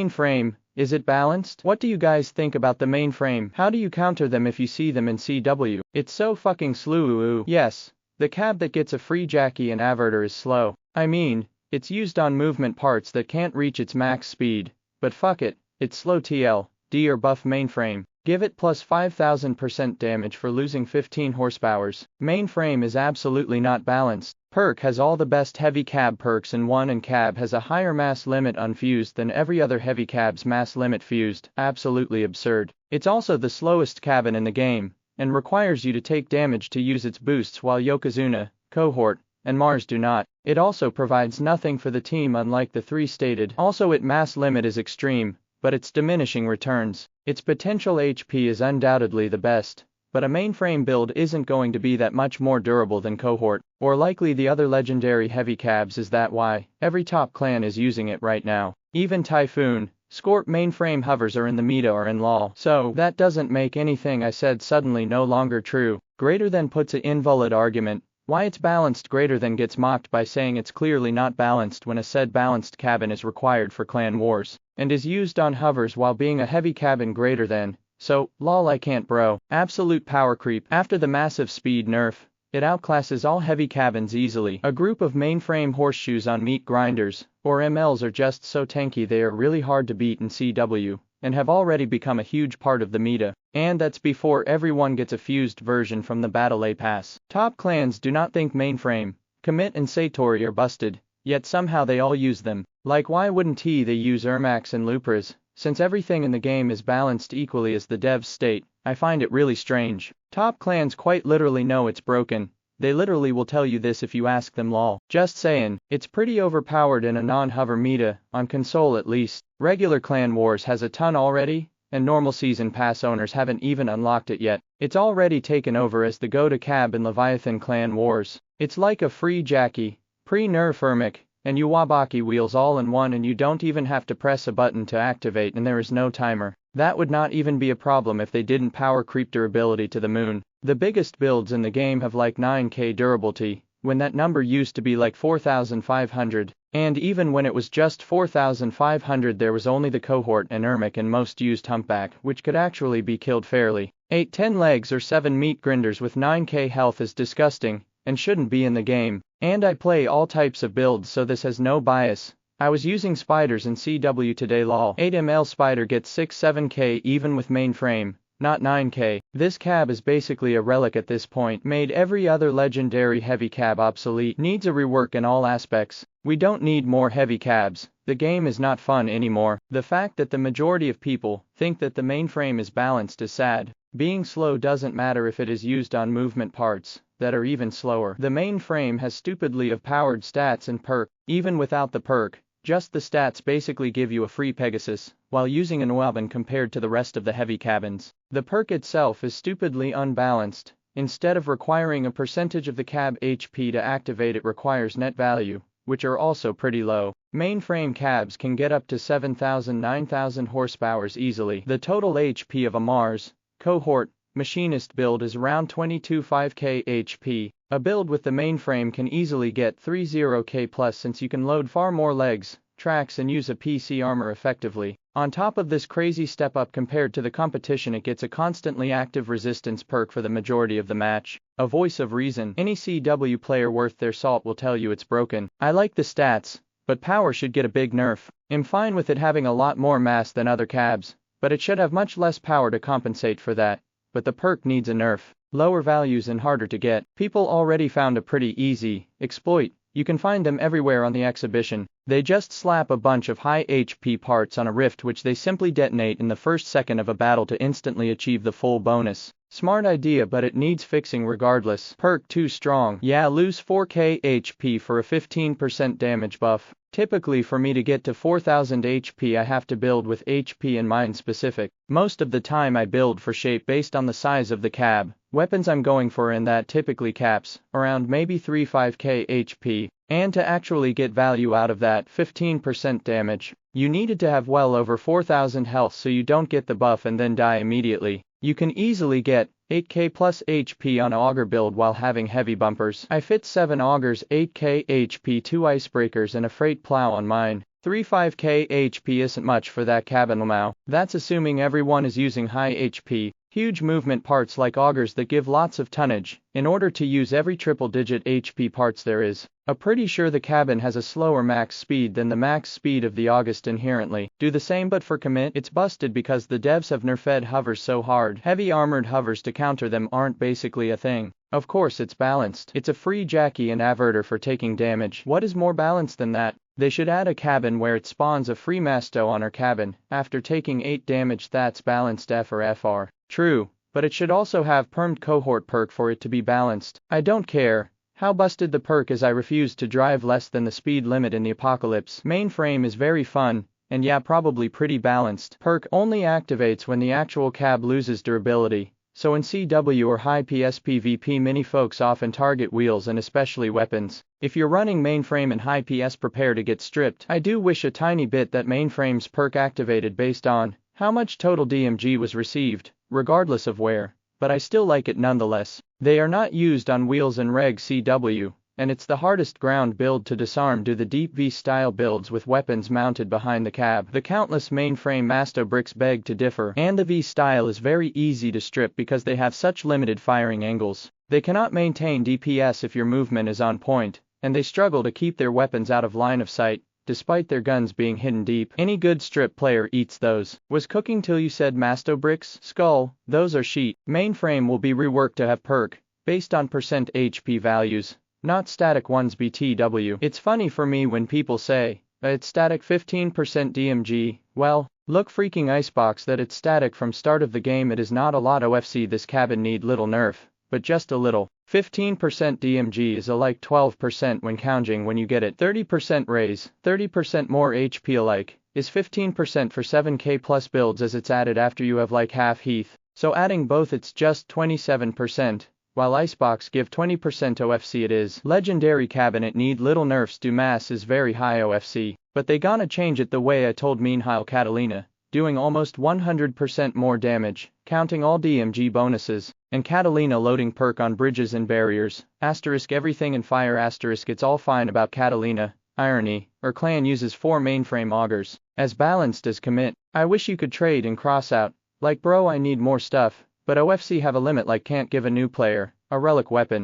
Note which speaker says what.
Speaker 1: Mainframe, is it balanced? What do you guys think about the Mainframe? How do you counter them if you see them in CW? It's so fucking slow. Yes, the cab that gets a free Jackie and Averter is slow. I mean, it's used on movement parts that can't reach its max speed, but fuck it, it's slow TL, D or buff Mainframe. Give it plus 5000% damage for losing 15 horsepowers. Mainframe is absolutely not balanced. Perk has all the best heavy cab perks in one, and cab has a higher mass limit unfused than every other heavy cab's mass limit fused. Absolutely absurd. It's also the slowest cabin in the game, and requires you to take damage to use its boosts while Yokozuna, Cohort, and Mars do not. It also provides nothing for the team unlike the three stated. Also its mass limit is extreme, but its diminishing returns. Its potential HP is undoubtedly the best, but a Mainframe build isn't going to be that much more durable than Cohort, or likely the other legendary heavy cabs. Is that why every top clan is using it right now? Even Typhoon, Scorp Mainframe hovers are in the meta or in LoL. So that doesn't make anything I said suddenly no longer true. Greater than puts an invalid argument. Why it's balanced greater than gets mocked by saying it's clearly not balanced when a said balanced cabin is required for clan wars, and is used on hovers while being a heavy cabin greater than. So, lol I can't bro. Absolute power creep. After the massive speed nerf, it outclasses all heavy cabins easily. A group of Mainframe horseshoes on meat grinders, or MLs are just so tanky they are really hard to beat in CW, and have already become a huge part of the meta. And that's before everyone gets a fused version from the Battle A pass. Top clans do not think Mainframe, Commit and Satori are busted, yet somehow they all use them. Like why wouldn't they use Ermax and Lupras, since everything in the game is balanced equally as the devs state? I find it really strange. Top clans quite literally know it's broken. They literally will tell you this if you ask them lol. Just saying, it's pretty overpowered in a non-hover meta, on console at least. Regular clan wars has a ton already, and normal season pass owners haven't even unlocked it yet. It's already taken over as the go-to cab in Leviathan clan wars. It's like a free Jackie, pre-nerf Ermic, and Uwabaki wheels all in one, and you don't even have to press a button to activate, and there is no timer. That would not even be a problem if they didn't power creep durability to the moon. The biggest builds in the game have like 9k durability, when that number used to be like 4500, and even when it was just 4500 there was only the Cohort and Ermic and most used Humpback, which could actually be killed fairly. 8-10 legs or 7 meat grinders with 9k health is disgusting, and shouldn't be in the game. And I play all types of builds, so this has no bias. I was using spiders in CW today lol. 8ml spider gets 6-7k even with Mainframe, not 9k. This cab is basically a relic at this point. Made every other legendary heavy cab obsolete. Needs a rework in all aspects. We don't need more heavy cabs. The game is not fun anymore. The fact that the majority of people think that the Mainframe is balanced is sad. Being slow doesn't matter if it is used on movement parts that are even slower. The Mainframe has stupidly overpowered stats and perk. Even without the perk, just the stats basically give you a free Pegasus, while using an Oaban compared to the rest of the heavy cabins. The perk itself is stupidly unbalanced. Instead of requiring a percentage of the cab HP to activate, it requires net value, which are also pretty low. Mainframe cabs can get up to 7000-9000 horsepowers easily. The total HP of a Mars, Cohort, Machinist build is around 22.5k HP. A build with the Mainframe can easily get 30k plus, since you can load far more legs, tracks, and use a PC armor effectively. On top of this crazy step up compared to the competition, it gets a constantly active resistance perk for the majority of the match. A voice of reason. Any CW player worth their salt will tell you it's broken. I like the stats, but power should get a big nerf. I'm fine with it having a lot more mass than other cabs, but it should have much less power to compensate for that. But the perk needs a nerf. Lower values and harder to get. People already found a pretty easy exploit. You can find them everywhere on the exhibition. They just slap a bunch of high HP parts on a rift, which they simply detonate in the first second of a battle to instantly achieve the full bonus. Smart idea, but it needs fixing regardless. Perk too strong. Yeah, lose 4k HP for a 15% damage buff. Typically for me to get to 4000 HP I have to build with HP in mind specific. Most of the time I build for shape based on the size of the cab. Weapons I'm going for, and that typically caps around maybe 3-5k HP. And to actually get value out of that 15% damage, you needed to have well over 4000 health so you don't get the buff and then die immediately. You can easily get 8k plus HP on Augur build while having heavy bumpers. I fit 7 Augurs, 8k HP, 2 Icebreakers and a Freight Plow on mine. 35k HP isn't much for that cabin Lamau. That's assuming everyone is using high HP, huge movement parts like augers that give lots of tonnage, in order to use every triple-digit HP parts there is. I'm pretty sure the cabin has a slower max speed than the max speed of the August inherently. Do the same but for commit. It's busted because the devs have nerfed hovers so hard. Heavy armored hovers to counter them aren't basically a thing. Of course it's balanced. It's a free Jackie and averter for taking damage. What is more balanced than that? They should add a cabin where it spawns a free Masto on her cabin after taking 8 damage. That's balanced F or FR. True, but it should also have permed cohort perk for it to be balanced. I don't care how busted the perk is, I refuse to drive less than the speed limit in the apocalypse. Mainframe is very fun, and yeah, probably pretty balanced. Perk only activates when the actual cab loses durability, so in CW or high PS PvP many folks often target wheels and especially weapons. If you're running Mainframe and high PS, prepare to get stripped. I do wish a tiny bit that Mainframe's perk activated based on how much total DMG was received, regardless of where, but I still like it nonetheless. They are not used on wheels and reg CW, and it's the hardest ground build to disarm. Do the deep V-style builds with weapons mounted behind the cab. The countless Mainframe Masto bricks beg to differ, and the V-style is very easy to strip because they have such limited firing angles. They cannot maintain DPS if your movement is on point, and they struggle to keep their weapons out of line of sight, despite their guns being hidden deep. Any good strip player eats those. Was cooking till you said Masto bricks? Skull, those are sheet. Mainframe will be reworked to have perk, based on percent HP values, not static ones. BTW. It's funny for me when people say, it's static 15% DMG, well, look freaking icebox that it's static from start of the game. It is not a lot. OFC this cabin need little nerf, but just a little. 15% DMG is a like 12% when counting when you get it. 30% raise, 30% more HP alike, is 15% for 7k plus builds as it's added after you have like half Heath. So adding both it's just 27%, while Icebox give 20% OFC. It is legendary cabinet need little nerfs. Dumas is very high OFC, but they gonna change it the way I told Meanwhile Catalina, doing almost 100% more damage, counting all DMG bonuses, and Catalina loading perk on bridges and barriers, asterisk everything and fire asterisk. It's all fine about Catalina, irony, or clan uses 4 Mainframe augers, as balanced as commit. I wish you could trade in Crossout, like bro I need more stuff, but OFC have a limit like can't give a new player a relic weapon.